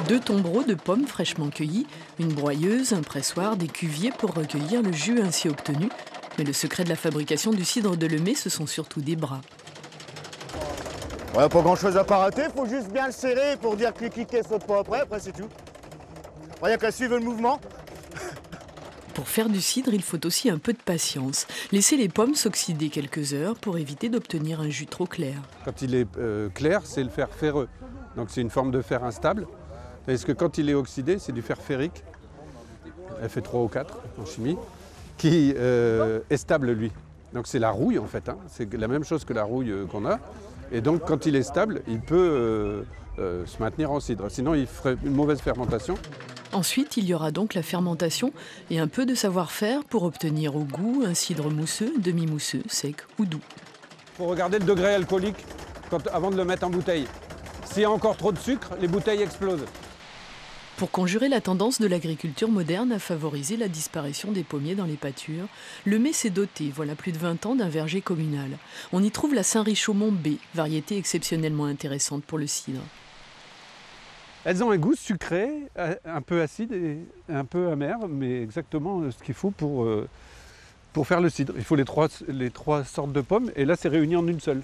2 tombereaux de pommes fraîchement cueillies, une broyeuse, un pressoir, des cuviers pour recueillir le jus ainsi obtenu. Mais le secret de la fabrication du cidre de Lemay, ce sont surtout des bras. Ouais, pas grand chose à pas rater, faut juste bien le serrer pour dire que le cliquet saute pas après c'est tout. Rien qu'à suivre le mouvement. Pour faire du cidre, il faut aussi un peu de patience. Laisser les pommes s'oxyder quelques heures pour éviter d'obtenir un jus trop clair. Quand il est clair, c'est le fer ferreux. Donc c'est une forme de fer instable. Tandis que quand il est oxydé, c'est du fer ferrique, Fe3 ou 4 en chimie, qui est stable lui. Donc c'est la rouille en fait, hein. C'est la même chose que la rouille qu'on a. Et donc quand il est stable, il peut se maintenir en cidre. Sinon il ferait une mauvaise fermentation. Ensuite, il y aura donc la fermentation et un peu de savoir-faire pour obtenir au goût un cidre mousseux, demi-mousseux, sec ou doux. Il faut regarder le degré alcoolique avant de le mettre en bouteille. S'il y a encore trop de sucre, les bouteilles explosent. Pour conjurer la tendance de l'agriculture moderne à favoriser la disparition des pommiers dans les pâtures, Lemay s'est doté, voilà plus de 20 ans, d'un verger communal. On y trouve la Saint-Richaumont B, variété exceptionnellement intéressante pour le cidre. Elles ont un goût sucré, un peu acide et un peu amer, mais exactement ce qu'il faut pour faire le cidre. Il faut les trois sortes de pommes et là c'est réuni en une seule.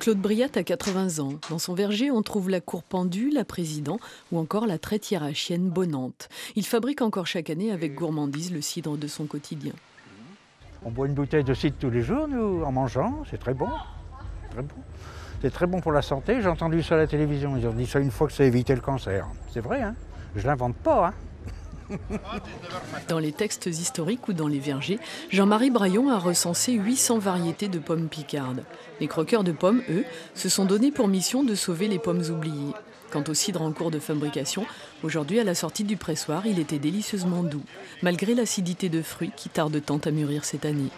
Claude Briat a 80 ans. Dans son verger, on trouve la cour pendue, la président ou encore la traitière à chienne Bonnante. Il fabrique encore chaque année avec gourmandise le cidre de son quotidien. On boit une bouteille de cidre tous les jours, nous, en mangeant. C'est très bon. Très bon. C'est très bon pour la santé. J'ai entendu ça à la télévision. Ils ont dit ça une fois que ça évitait le cancer. C'est vrai, hein? Je l'invente pas, hein? Dans les textes historiques ou dans les vergers, Jean-Marie Braillon a recensé 800 variétés de pommes picardes. Les croqueurs de pommes, eux, se sont donnés pour mission de sauver les pommes oubliées. Quant au cidre en cours de fabrication, aujourd'hui à la sortie du pressoir, il était délicieusement doux, malgré l'acidité de fruits qui tarde tant à mûrir cette année.